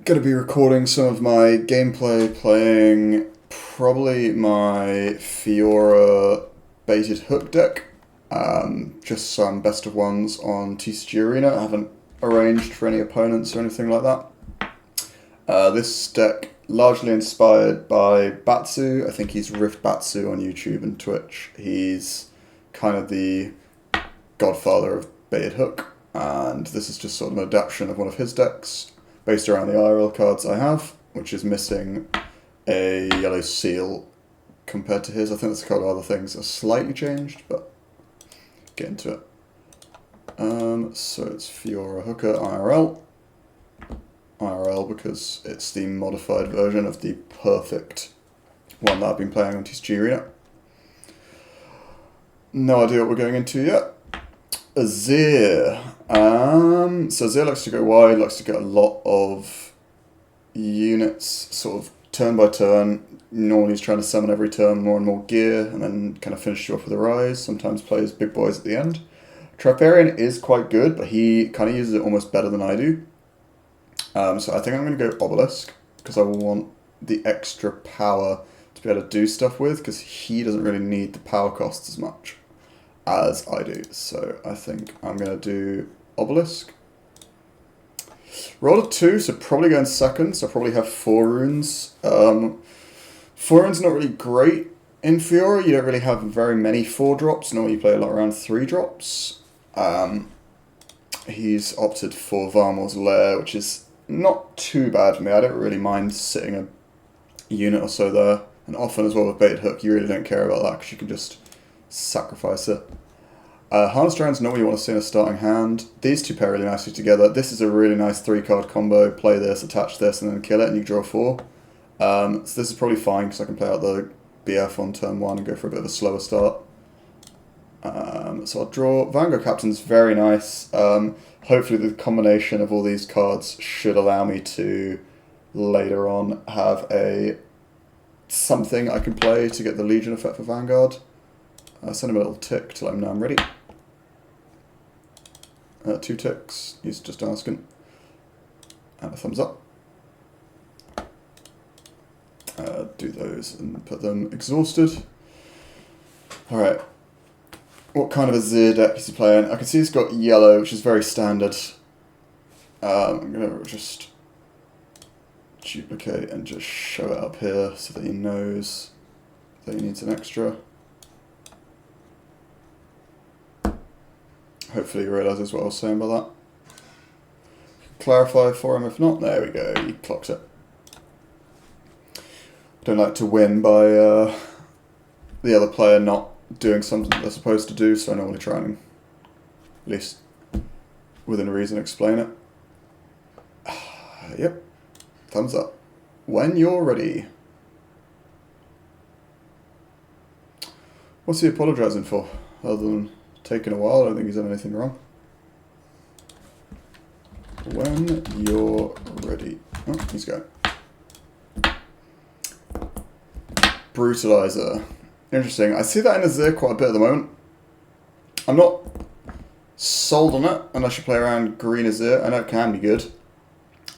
going to be recording some of my gameplay playing probably my Fiora baited hook deck. Just some best of ones on TCG Arena. I haven't arranged for any opponents or anything like that. This deck largely inspired by Batsu. I think he's Rift Batsu on YouTube and Twitch. He's kind of the godfather of baited hook, and this is just sort of an adaptation of one of his decks based around the IRL cards I have, which is missing a yellow seal compared to his. I think that's a couple of other things are slightly changed, but get into it. So it's Fiora Hooker IRL. IRL because it's the modified version of the perfect one that I've been playing on TCG Arena. No idea what we're going into yet. Azir. So Azir likes to go wide, likes to get a lot of units sort of turn by turn. Normally he's trying to summon every turn more and more gear and then kind of finish you off with a rise. Sometimes plays big boys at the end. Trifarian is quite good, but he kind of uses it almost better than I do. So I think I'm going to go Obelisk because I want the extra power to be able to do stuff with, because he doesn't really need the power costs as much as I do. So I think I'm going to do Obelisk. Rolled a 2, so probably going second, so I probably have 4 runes. 4 runes not really great in Fiora. You don't really have very many 4 drops. Normally you play a lot around 3 drops. He's opted for Varmor's Lair, which is not too bad for me. I don't really mind sitting a unit or so there. And often as well with baited hook, you really don't care about that because you can just sacrifice it. Harness Drone's not what you want to see in a starting hand. These two pair really nicely together. This is a really nice 3-card combo. Play this, attach this, and then kill it, and you draw 4. So this is probably fine because I can play out the BF on turn 1 and go for a bit of a slower start. So I'll draw. Vanguard Captain's very nice. Hopefully the combination of all these cards should allow me to later on have something I can play to get the Legion effect for Vanguard. Send him a little tick to let him know I'm ready. 2 ticks, he's just asking. And a thumbs up. Do those and put them exhausted. Alright. What kind of Azir deck is he playing? I can see he's got yellow, which is very standard. I'm going to just duplicate and just show it up here so that he knows that he needs an extra. Hopefully he realises what I was saying by that. Clarify for him if not. There we go, he clocks it. Don't like to win by the other player not doing something that they're supposed to do, so I normally try and, at least within reason, explain it. Yep, thumbs up. When you're ready. What's he apologising for, other than taking a while? I don't think he's done anything wrong. When you're ready. Oh, he's going. Brutalizer. Interesting. I see that in Azir quite a bit at the moment. I'm not sold on it unless you play around green Azir. I know it can be good.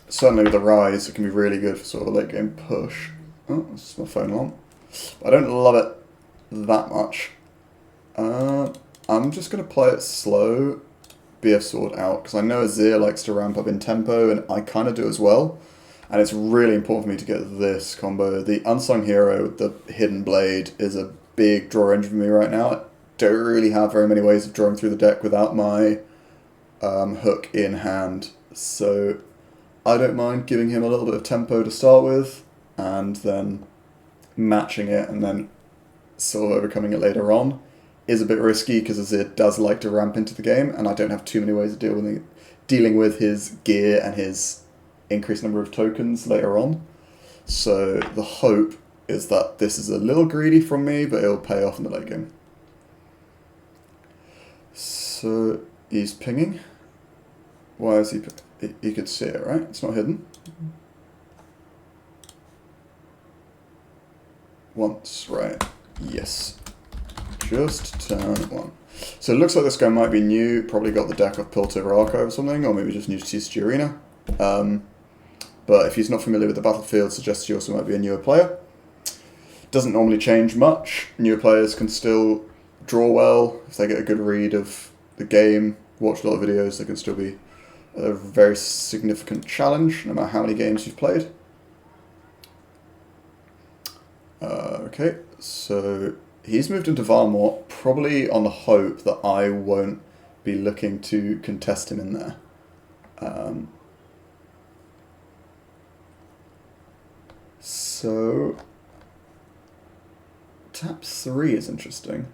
Certainly with the rise, it can be really good for sort of a late game push. Oh, that's my phone alarm. I don't love it that much. I'm just going to play it slow, BF Sword out, because I know Azir likes to ramp up in tempo, and I kind of do as well. And it's really important for me to get this combo. The Unsung Hero with the Hidden Blade is a big draw engine for me right now. I don't really have very many ways of drawing through the deck without my hook in hand. So I don't mind giving him a little bit of tempo to start with, and then matching it, and then sort of overcoming it later on. Is a bit risky because Azir does like to ramp into the game, and I don't have too many ways of dealing with his gear and his increased number of tokens later on. So the hope is that this is a little greedy from me, but it'll pay off in the late game. So he's pinging. Why is he? You could see it, right? It's not hidden. Once, right? Yes. Just turn 1. So it looks like this guy might be new. Probably got the deck of Piltover Archive or something, or maybe just new to TCG Arena. but if he's not familiar with the battlefield, suggests he also might be a newer player. Doesn't normally change much. Newer players can still draw well if they get a good read of the game, watch a lot of videos. They can still be a very significant challenge, no matter how many games you've played. Okay, so he's moved into Varmort, probably on the hope that I won't be looking to contest him in there. So tap 3 is interesting.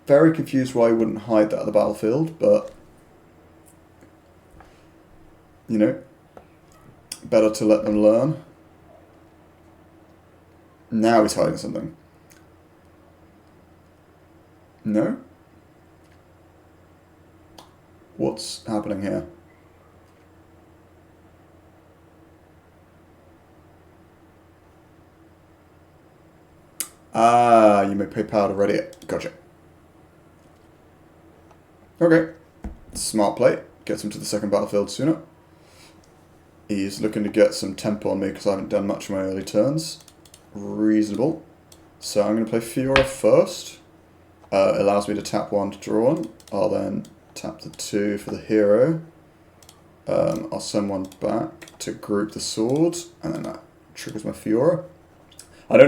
Very confused why he wouldn't hide that at the battlefield, but you know, better to let them learn. Now he's hiding something. No? What's happening here? Ah, you may pay power to ready it. Gotcha. Okay. Smart play. Gets him to the second battlefield sooner. He's looking to get some tempo on me because I haven't done much in my early turns. Reasonable. So I'm going to play Fiora first. It allows me to tap 1 to draw on. I'll then tap the 2 for the hero. I'll send 1 back to group the swords, and then that triggers my Fiora. I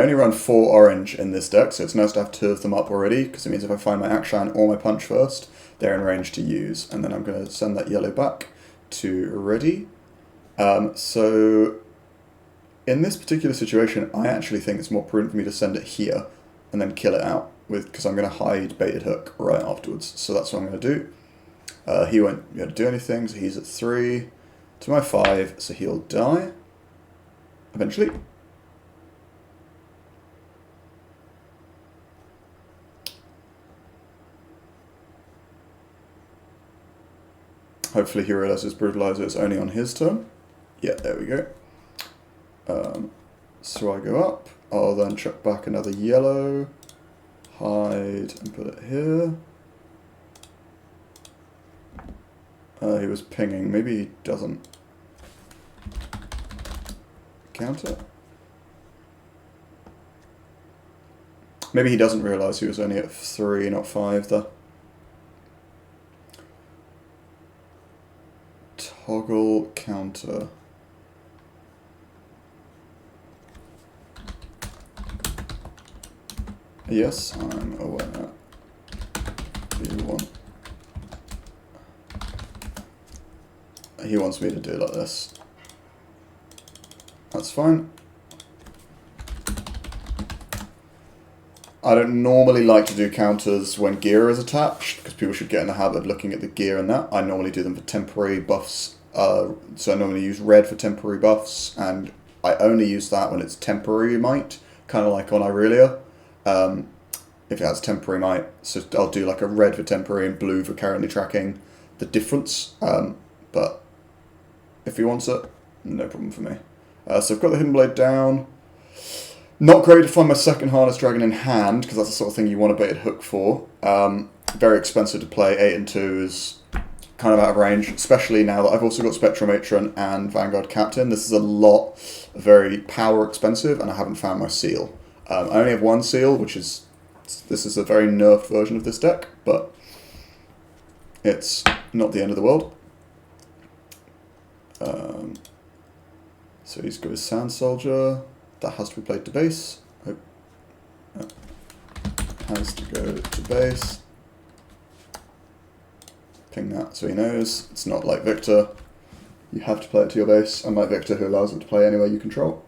only run 4 orange in this deck, so it's nice to have 2 of them up already, because it means if I find my action or my punch first, they're in range to use. And then I'm going to send that yellow back to ready. So in this particular situation, I actually think it's more prudent for me to send it here and then kill it out, because I'm going to hide baited hook right afterwards. So that's what I'm going to do. He won't be able to do anything, so he's at 3 to my 5, so he'll die eventually. Hopefully he realizes Brutalizer is only on his turn. Yeah, there we go. So I go up, I'll then chuck back another yellow, hide and put it here. He was pinging, maybe he doesn't counter. Maybe he doesn't realize he was only at 3, not 5 though. Toggle counter. Yes, I'm aware. He wants me to do like this. That's fine. I don't normally like to do counters when gear is attached, because people should get in the habit of looking at the gear and that. I normally do them for temporary buffs. So I normally use red for temporary buffs, and I only use that when it's temporary might, kind of like on Irelia. If it has temporary might, so I'll do like a red for temporary and blue for currently tracking the difference. But if he wants it, no problem for me. So I've got the Hidden Blade down. Not great to find my second Harness Dragon in hand, because that's the sort of thing you want a baited hook for. Very expensive to play. 8 and 2 is kind of out of range, especially now that I've also got Spectral Matron and Vanguard Captain. This is a lot, very power expensive, and I haven't found my seal. I only have 1 seal, which is, this is a very nerfed version of this deck, but it's not the end of the world. So he's got his Sand Soldier. That has to be played to base. Oh. Has to go to base. Ping that so he knows. It's not like Victor. You have to play it to your base, unlike Victor, who allows it to play anywhere you control.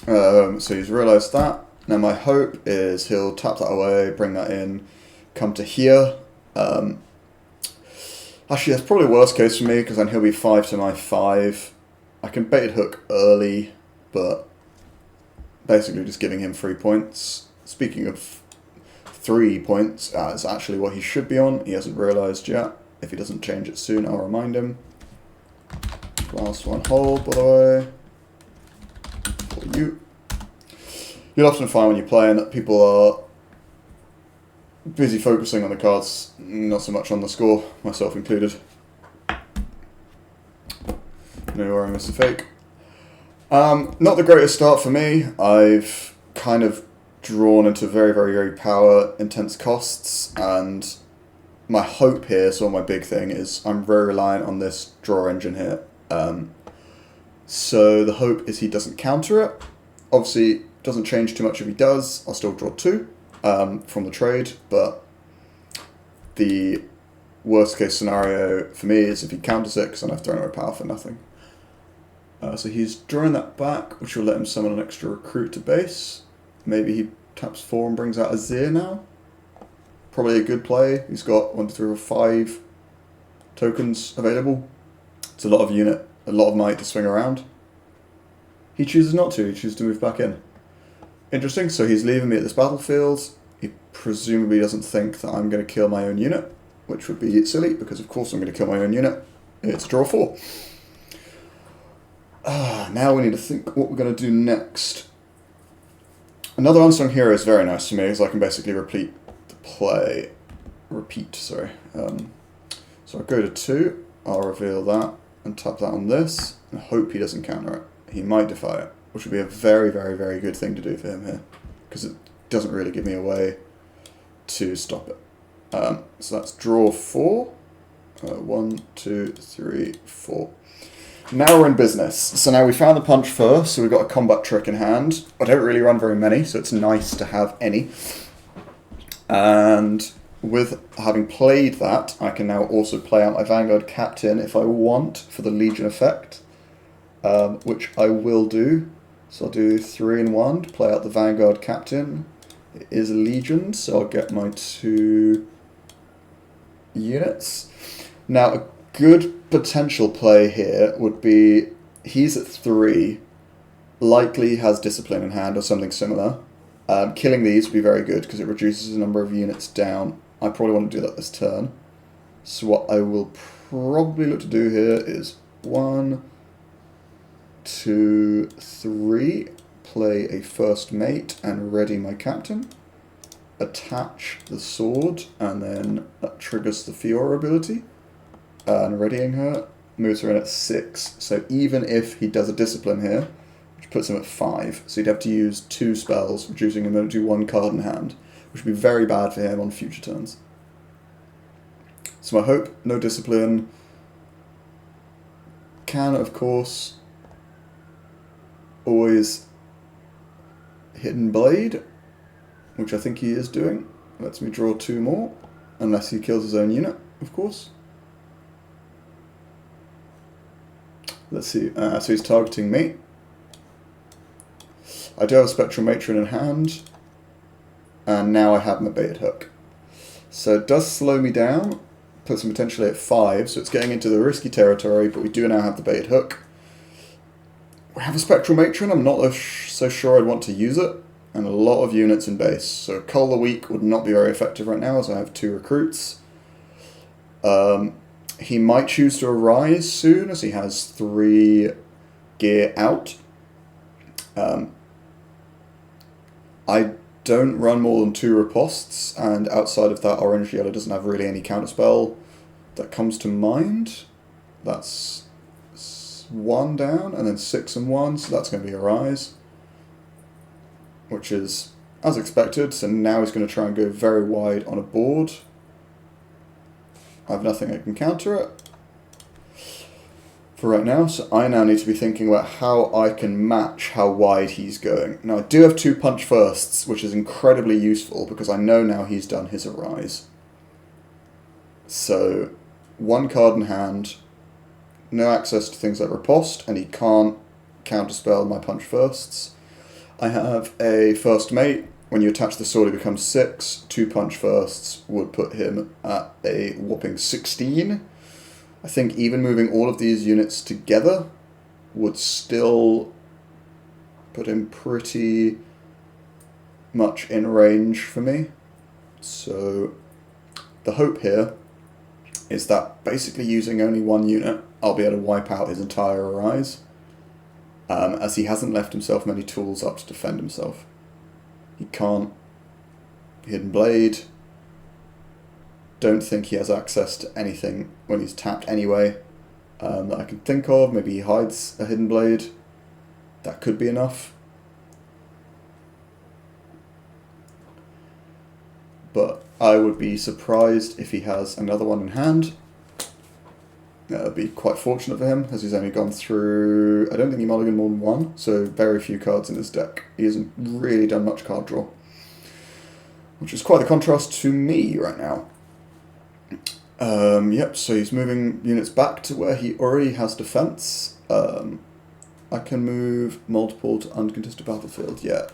So he's realised that. Now my hope is he'll tap that away, bring that in, come to here. Actually, that's probably worst case for me, because then he'll be 5 to my 5. I can bait hook early, but basically just giving him 3 points. Speaking of 3 points, it's actually what he should be on. He hasn't realised yet. If he doesn't change it soon, I'll remind him. Last one hold, by the way. For you. You'll often find when you're playing that people are busy focusing on the cards, not so much on the score, myself included. No worry, Mr. Fake. Not the greatest start for me. I've kind of drawn into very, very, very power intense costs, and my hope here, so my big thing is I'm very reliant on this draw engine here. So the hope is he doesn't counter it. Obviously, doesn't change too much if he does. I'll still draw 2 from the trade, but the worst case scenario for me is if he counters it, because then I've thrown away power for nothing. So he's drawing that back, which will let him summon an extra recruit to base. Maybe he taps 4 and brings out Azir now. Probably a good play. He's got 1, 2, 3, 4, 5 tokens available. It's a lot of unit, a lot of might to swing around. He chooses not to. He chooses to move back in. Interesting. So he's leaving me at this battlefield. He presumably doesn't think that I'm going to kill my own unit, which would be silly because of course I'm going to kill my own unit. It's draw 4. Now we need to think what we're going to do next. Another unsung hero is very nice to me, as I can basically repeat the play. So I'll go to 2, I'll reveal that, and tap that on this, and hope he doesn't counter it. He might defy it, which would be a very, very, very good thing to do for him here, because it doesn't really give me a way to stop it. So that's draw 4. 1, 2, 3, 4. Now we're in business. So now we found the punch first, so we've got a combat trick in hand. I don't really run very many, so it's nice to have any. And with having played that, I can now also play out my Vanguard Captain if I want for the Legion effect, which I will do. So I'll do 3 in 1 to play out the Vanguard Captain. It is a Legion, so I'll get my 2 units. Now, a good potential play here would be he's at 3, likely has Discipline in hand or something similar. Killing these would be very good because it reduces the number of units down. I probably want to do that this turn. So what I will probably look to do here is 1, 2, 3, play a first mate and ready my captain. Attach the sword, and then that triggers the Fiora ability. And readying her, moves her in at 6. So even if he does a discipline here, which puts him at 5, so he'd have to use 2 spells, reducing him to 1 card in hand, which would be very bad for him on future turns. So my hope, no discipline. Can, of course, always Hidden Blade, which I think he is doing. Lets me draw 2 more, unless he kills his own unit, of course. Let's see, so he's targeting me. I do have a Spectral Matron in hand, and now I have my baited hook. So it does slow me down, puts him potentially at 5, so it's getting into the risky territory, but we do now have the baited hook. We have a Spectral Matron, I'm not so sure I'd want to use it, and a lot of units in base. So Cull the Weak would not be very effective right now, as I have 2 recruits. He might choose to arise soon, as he has 3 gear out. I don't run more than 2 riposts, and outside of that, Orange Yellow doesn't have really any counterspell that comes to mind. That's 1 down, and then 6 and 1, so that's going to be a rise, which is as expected. So now he's going to try and go very wide on a board. I have nothing that can counter it for right now, so I now need to be thinking about how I can match how wide he's going. Now I do have 2 punch firsts, which is incredibly useful because I know now he's done his arise. So 1 card in hand, no access to things like riposte, and he can't counterspell my punch firsts. I have a first mate. When you attach the sword, it becomes 6. 2 punch firsts would put him at a whopping 16. I think even moving all of these units together would still put him pretty much in range for me. So the hope here is that basically using only 1 unit, I'll be able to wipe out his entire arise, as he hasn't left himself many tools up to defend himself. He can't Hidden Blade, don't think he has access to anything when he's tapped anyway that I can think of. Maybe he hides a Hidden Blade. That could be enough. But I would be surprised if he has another one in hand. That would be quite fortunate for him, as he's only gone through... I don't think he mulliganed more than one, so very few cards in his deck. He hasn't really done much card draw, which is quite the contrast to me right now. Yep, so he's moving units back to where he already has defense. I can move multiple to uncontested battlefield. Yeah.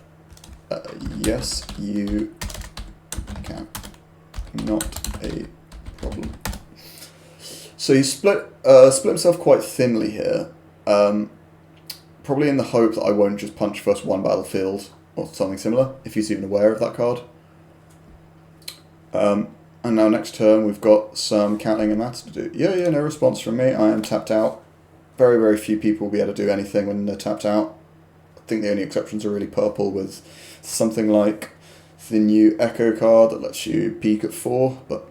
Yes, you can. Not a problem. So he split himself quite thinly here. Probably in the hope that I won't just punch first one battlefield or something similar, if he's even aware of that card. And now next turn we've got some counting and maths to do. Yeah, no response from me. I am tapped out. Very, very few people will be able to do anything when they're tapped out. I think the only exceptions are really purple, with something like the new Echo card that lets you peek at 4. But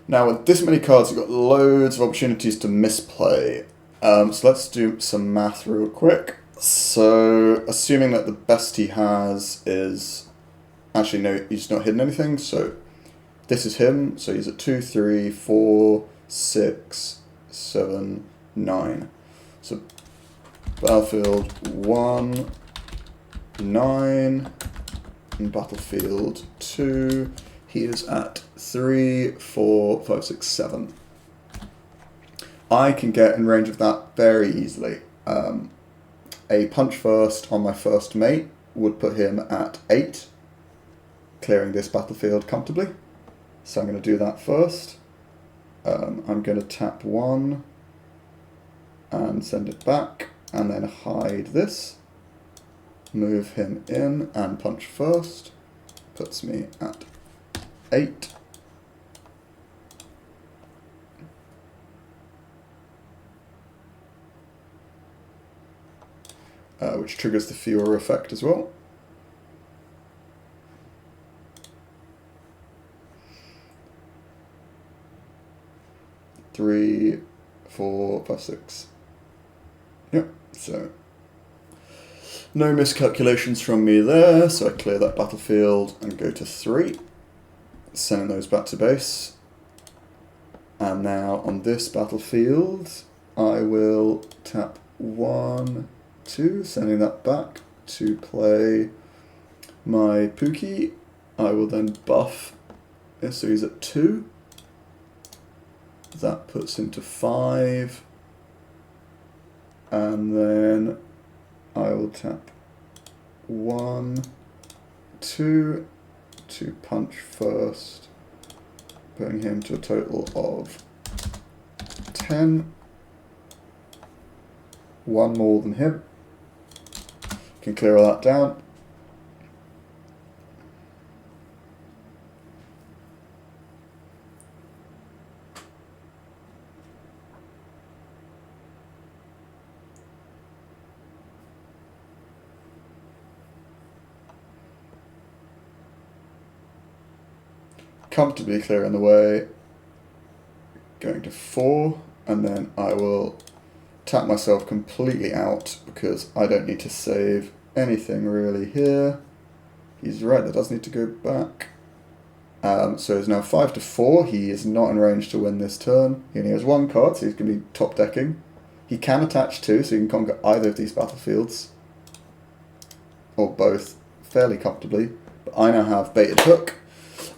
now with this many cards, you've got loads of opportunities to misplay. So let's do some math real quick. So assuming that the best he has is... Actually, no, he's not hidden anything, so this is him. So he's at 2, 3, 4, 6, 7, 9. So battlefield 1, 9, and battlefield 2, he is at 3, 4, 5, 6, 7. I can get in range of that very easily. A punch first on my first mate would put him at 8. Clearing this battlefield comfortably. So I'm going to do that first. I'm going to tap 1 and send it back, and then hide this. Move him in and punch first. Puts me at 8. Which triggers the Fiora effect as well. Three, 4, 5, 6. Yep, so no miscalculations from me there, so I clear that battlefield and go to 3, sending those back to base. And now on this battlefield, I will tap 1, 2, sending that back to play my Pookie. I will then buff, so he's at 2. That puts him to 5, and then I will tap 1, 2 to punch first, putting him to a total of 10. One more than him. Can clear all that down. Comfortably clearing the way, going to 4, and then I will tap myself completely out because I don't need to save anything really here. He's right, that does need to go back. So it's now 5 to 4. He is not in range to win this turn. He only has 1 card, so he's going to be top decking. He can attach 2, so he can conquer either of these battlefields, or both, fairly comfortably. But I now have Baited Hook.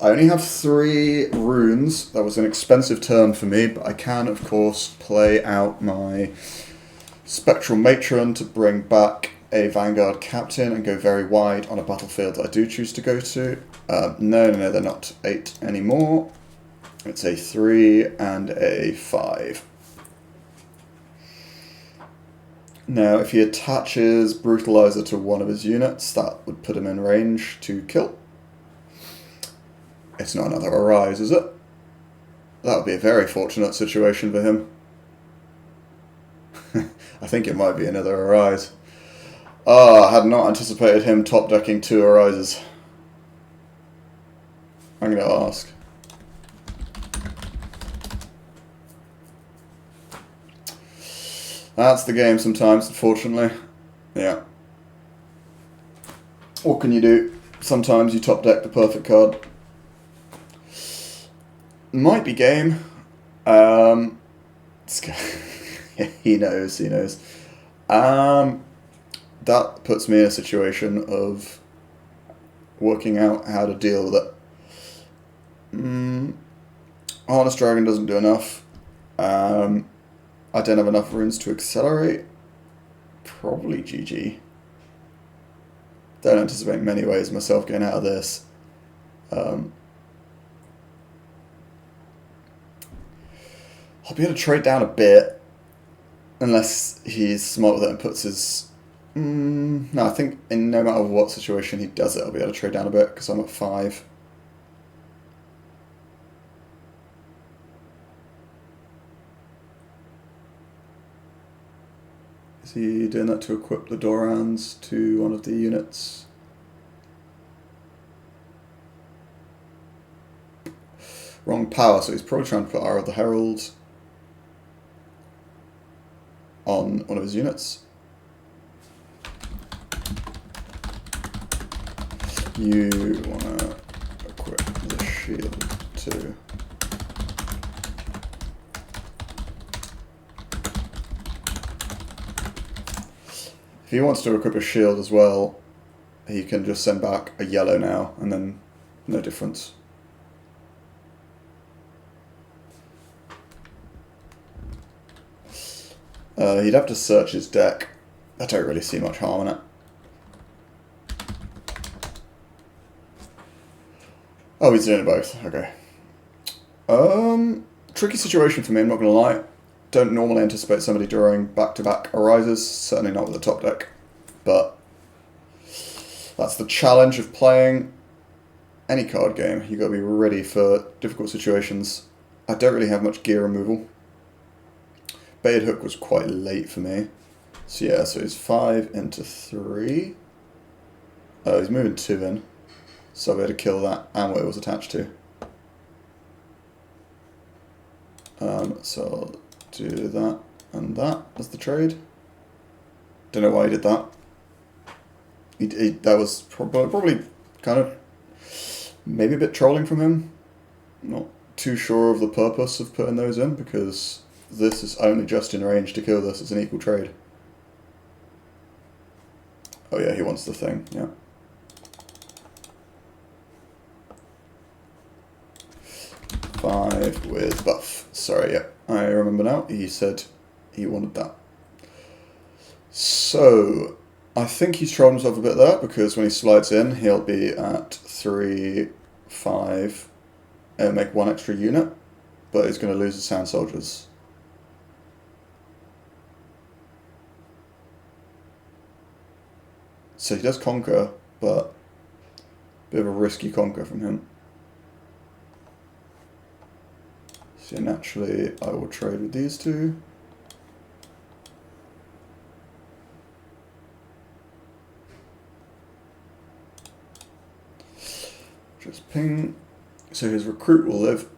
I only have 3 runes. That was an expensive turn for me, but I can, of course, play out my Spectral Matron to bring back a Vanguard Captain and go very wide on a battlefield that I do choose to go to. No, they're not 8 anymore. It's a 3 and a 5. Now, if he attaches Brutalizer to one of his units, that would put him in range to kill. It's not another Arise, is it? That would be a very fortunate situation for him. I think it might be another Arise. I had not anticipated him top decking 2 Arises. I'm going to ask. That's the game sometimes, unfortunately. Yeah. What can you do? Sometimes you top deck the perfect card. Might be game. He knows, he knows. That puts me in a situation of working out how to deal with it. Harness Dragon doesn't do enough. I don't have enough runes to accelerate. Probably GG. Don't anticipate many ways of myself getting out of this. I'll be able to trade down a bit. Unless he's smart with it and puts his... no, I think in no matter what situation he does it, I'll be able to trade down a bit because I'm at 5. Is he doing that to equip the Dorans to one of the units? Wrong power, so he's probably trying to put Ire of the Herald on one of his units. You want to equip the shield too. If he wants to equip a shield as well, he can just send back a yellow now, and then no difference. He'd have to search his deck. I don't really see much harm in it. Oh, he's doing both. Okay. Tricky situation for me, I'm not going to lie. Don't normally anticipate somebody drawing back-to-back Arises, certainly not with a top deck. But that's the challenge of playing any card game. You've got to be ready for difficult situations. I don't really have much gear removal. Baited Hook was quite late for me. So yeah, so he's 5 into 3. Oh, he's moving 2 in. So I'll be able to kill that and what it was attached to. So I'll do that and that as the trade. Don't know why he did that. That was probably kind of maybe a bit trolling from him. Not too sure of the purpose of putting those in because this is only just in range to kill this. It's an equal trade. Oh yeah, he wants the thing, yeah. Five with buff. Sorry, yeah, I remember now. He said he wanted that. So, I think he's trolled himself a bit there because when he slides in, he'll be at 3, 5, and make 1 extra unit, but he's going to lose his Sand Soldiers. So he does conquer, but a bit of a risky conquer from him. So naturally, I will trade with these two. Just ping. So his recruit will live.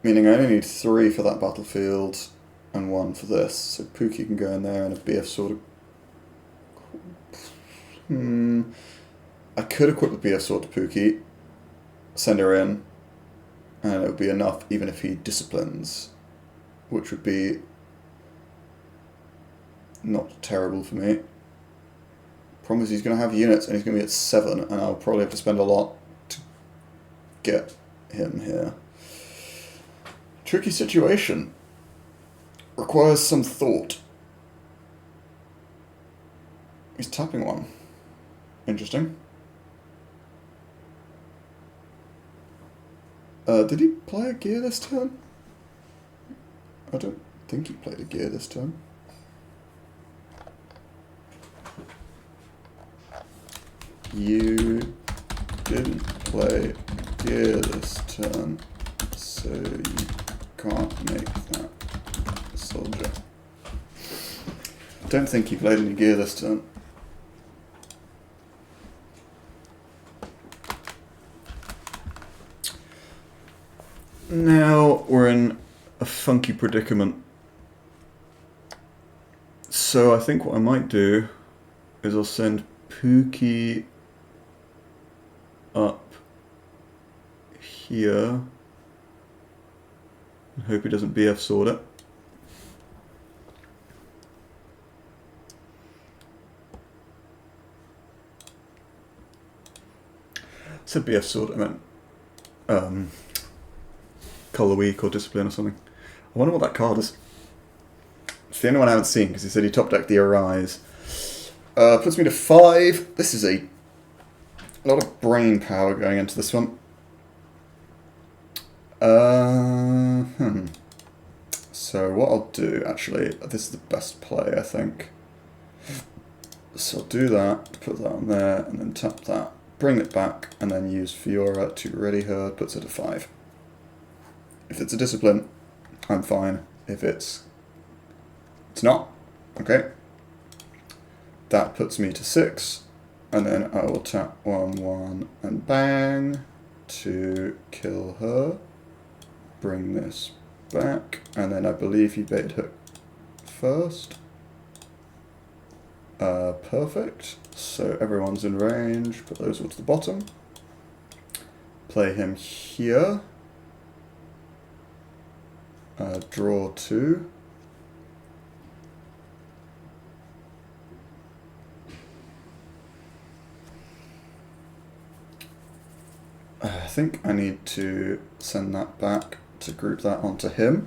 Meaning I only need 3 for that battlefield and 1 for this. So Pookie can go in there and a BF Sword of... I could equip the BF Sword to Pookie, send her in, and it would be enough even if he disciplines, which would be not terrible for me. Problem is he's going to have units and he's going to be at 7 and I'll probably have to spend a lot to get him here. Tricky situation. Requires some thought. He's tapping 1. Interesting. Did he play a gear this turn? I don't think he played a gear this turn. You didn't play gear this turn, so you can't make that soldier. Don't think he played any gear this turn. Now we're in a funky predicament So I think what I might do is I'll send Pookie up here and hope he doesn't BF sword it. I said BF sword, I meant Color Week or Discipline or something. I wonder what that card is. It's the only one I haven't seen because he said he top decked the Arise. Puts me to 5. This is a lot of brain power going into this one. So what I'll do, actually, this is the best play, I think. So I'll do that, put that on there, and then tap that, bring it back, and then use Fiora to ready her, puts it to 5. If it's a discipline, I'm fine. If it's not, okay. That puts me to 6, and then I will tap 1/1 and bang to kill her. Bring this back, and then I believe he baited hook first. Perfect. So everyone's in range. Put those all to the bottom. Play him here. Draw 2. I think I need to send that back to group that onto him,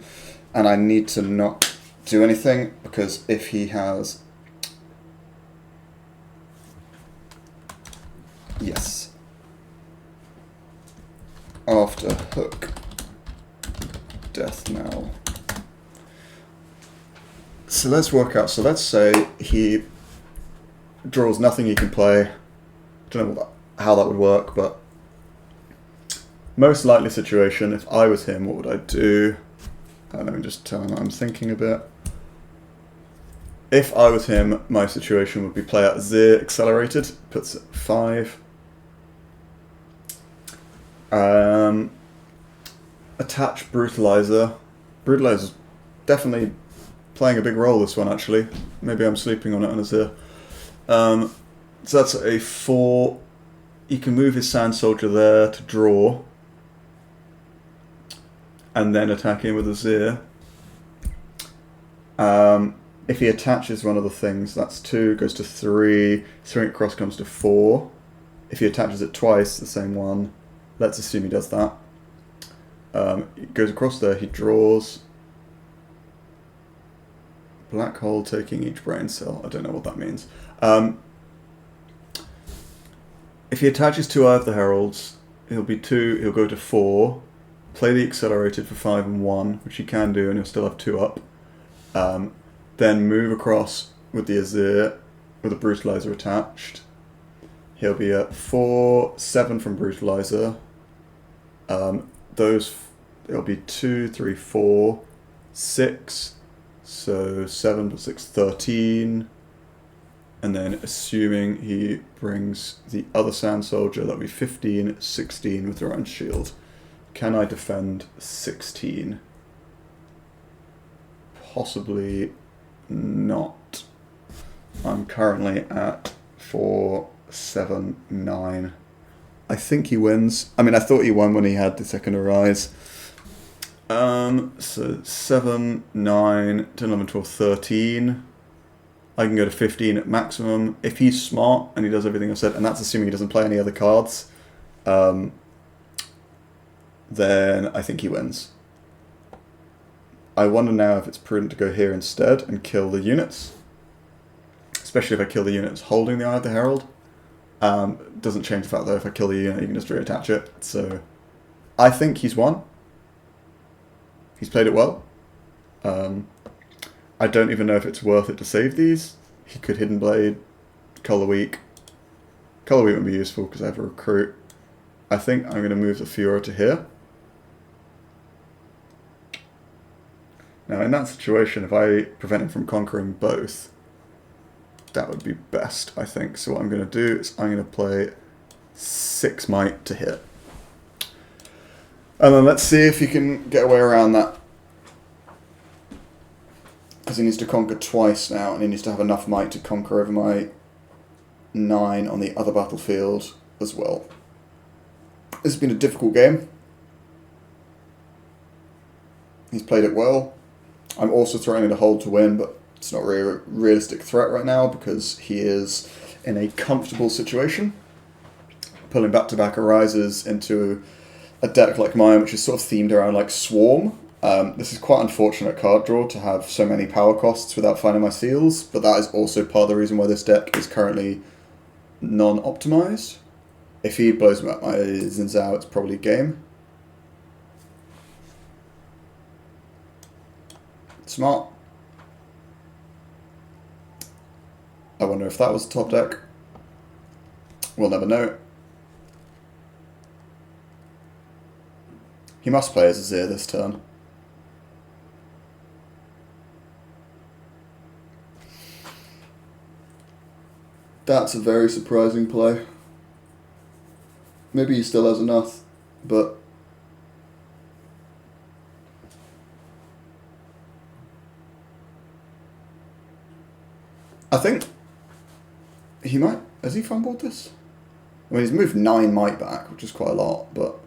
and I need to not do anything because if he has, yes, after hook, death knell. So let's work out. So let's say he draws nothing he can play. Don't know how that would work, but most likely situation, if I was him, what would I do? Let me just tell him I'm thinking a bit. If I was him, my situation would be play out Azir accelerated, puts it 5. Attach Brutalizer. Brutalizer's definitely playing a big role this one, actually. Maybe I'm sleeping on it on Azir. So that's a 4. He can move his Sand Soldier there to draw, and then attack him with Azir. If he attaches one of the things, that's 2, goes to 3, swing across comes to 4. If he attaches it twice, the same one, let's assume he does that. It goes across there, he draws. Black hole taking each brain cell, I don't know what that means. If he attaches 2 Eye of the Heralds, he'll go to 4. Play the accelerated for 5 and 1, which he can do, and he'll still have 2 up. Then move across with the Azir, with a Brutalizer attached. He'll be at 4, 7 from Brutalizer. It'll be 2, 3, 4, 6. So 7 plus 6, 13. And then assuming he brings the other Sand Soldier, that'll be 15, 16 with their own shield. Can I defend 16? Possibly not. I'm currently at 4, 7, 9. I think he wins. I mean, I thought he won when he had the second Arise. So 7, 9, 10, 11, 12, 13. I can go to 15 at maximum. If he's smart and he does everything I said, and that's assuming he doesn't play any other cards, then I think he wins. I wonder now if it's prudent to go here instead and kill the units. Especially if I kill the units holding the Eye of the Herald. Doesn't change the fact that if I kill the unit, you can just reattach it. So I think he's won. He's played it well. I don't even know if it's worth it to save these. He could Hidden Blade, Color Week. Color Week would be useful because I have a recruit. I think I'm going to move the Fiora to here. Now in that situation, if I prevent him from conquering both, that would be best, I think. So what I'm going to do is I'm going to play 6 Might to hit. And then let's see if he can get away around that. Because he needs to conquer twice now, and he needs to have enough might to conquer over my 9 on the other battlefield as well. This has been a difficult game. He's played it well. I'm also throwing in a hold to win, but it's not really a realistic threat right now because he is in a comfortable situation. Pulling back-to-back Arises into a deck like mine, which is sort of themed around like Swarm. This is quite unfortunate card draw to have so many power costs without finding my seals, but that is also part of the reason why this deck is currently non-optimized. If he blows up my Xin Zhao, it's probably game. Smart. I wonder if that was the top deck. We'll never know. He must play as Azir this turn. That's a very surprising play. Maybe he still has enough, but I think he might. Has he fumbled this? I mean, he's moved 9 might back, which is quite a lot, but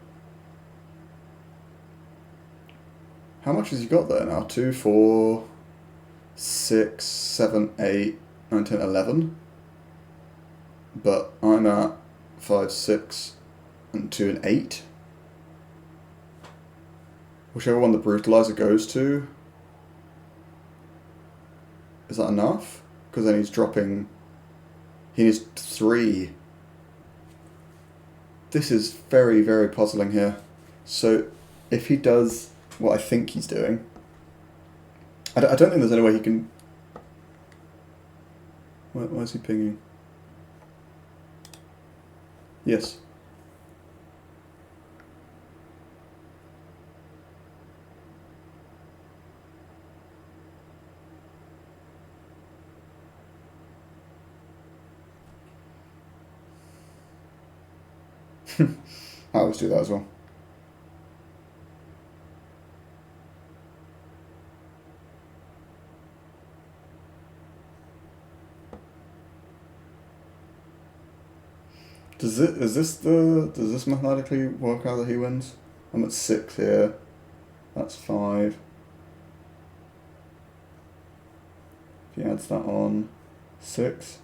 how much has he got there now? 2, 4, 6, 7, 8, 9, 10, 11. But I'm at 5, 6, and 2 and 8. Whichever one the Brutalizer goes to. Is that enough? Because then he's dropping. He needs 3. This is very, very puzzling here. So if he does what I think he's doing, I don't think there's any way he can. Why is he pinging? Yes. I always do that as well. Does this mathematically work out that he wins? I'm at 6 here. That's 5. If he adds that on, 6.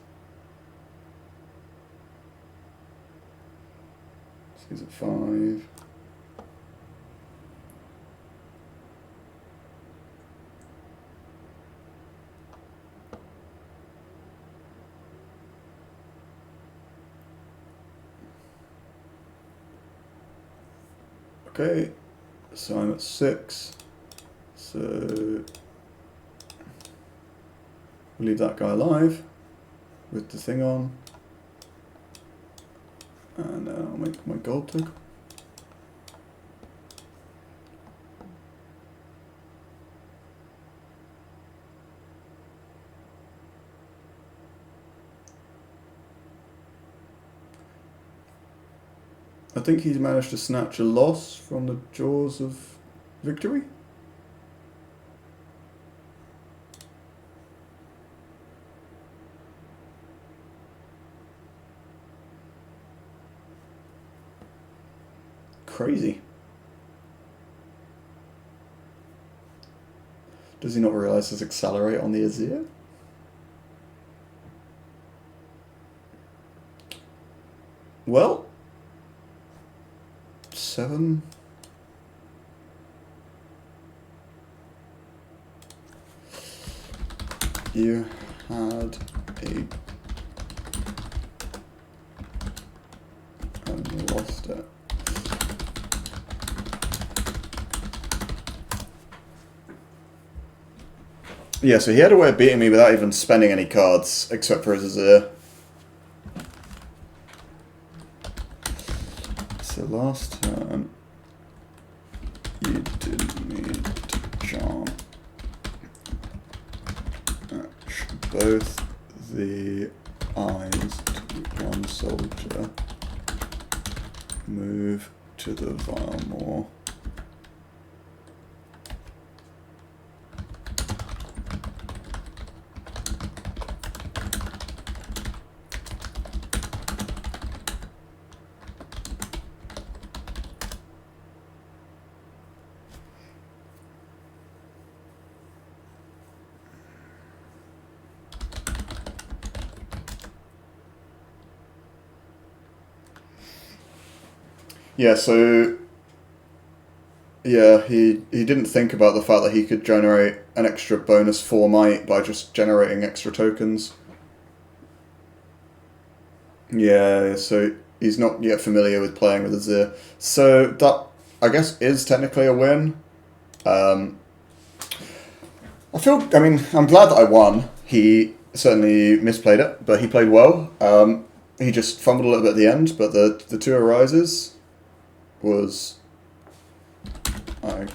So he's at 5. Okay, so I'm at 6, so we'll leave that guy alive with the thing on, and I'll make my gold token. I think he's managed to snatch a loss from the jaws of victory. Crazy. Does he not realize his accelerate on the Azir? Well, 7. You had and lost it. Yeah, so he had a way of beating me without even spending any cards, except for his Azir. So last turn, you didn't need to charm. Match both the eyes to one soldier. Move to the Vilmore. Yeah, so yeah, he didn't think about the fact that he could generate an extra bonus 4 might by just generating extra tokens. Yeah, so he's not yet familiar with playing with Azir. So that, I guess, is technically a win. Um, I mean, I'm glad that I won. He certainly misplayed it, but he played well. He just fumbled a little bit at the end, but the two arises was... I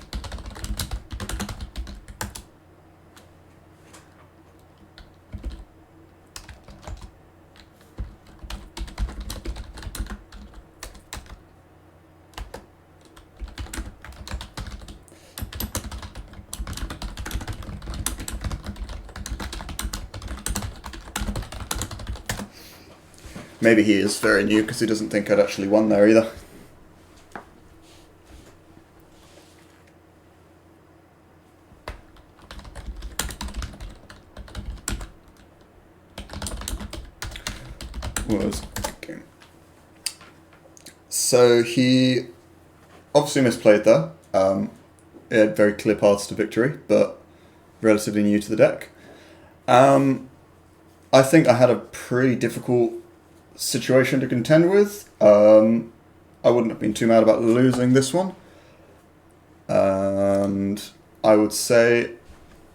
Maybe he is very new because he doesn't think I'd actually won there either. So he obviously misplayed there. He had very clear paths to victory, but relatively new to the deck. I think I had a pretty difficult situation to contend with. I wouldn't have been too mad about losing this one. And I would say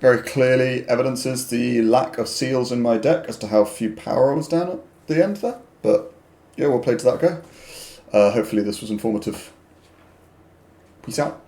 very clearly evidences the lack of seals in my deck as to how few power was down at the end there. But yeah, we'll play to that go. Hopefully this was informative. Peace out.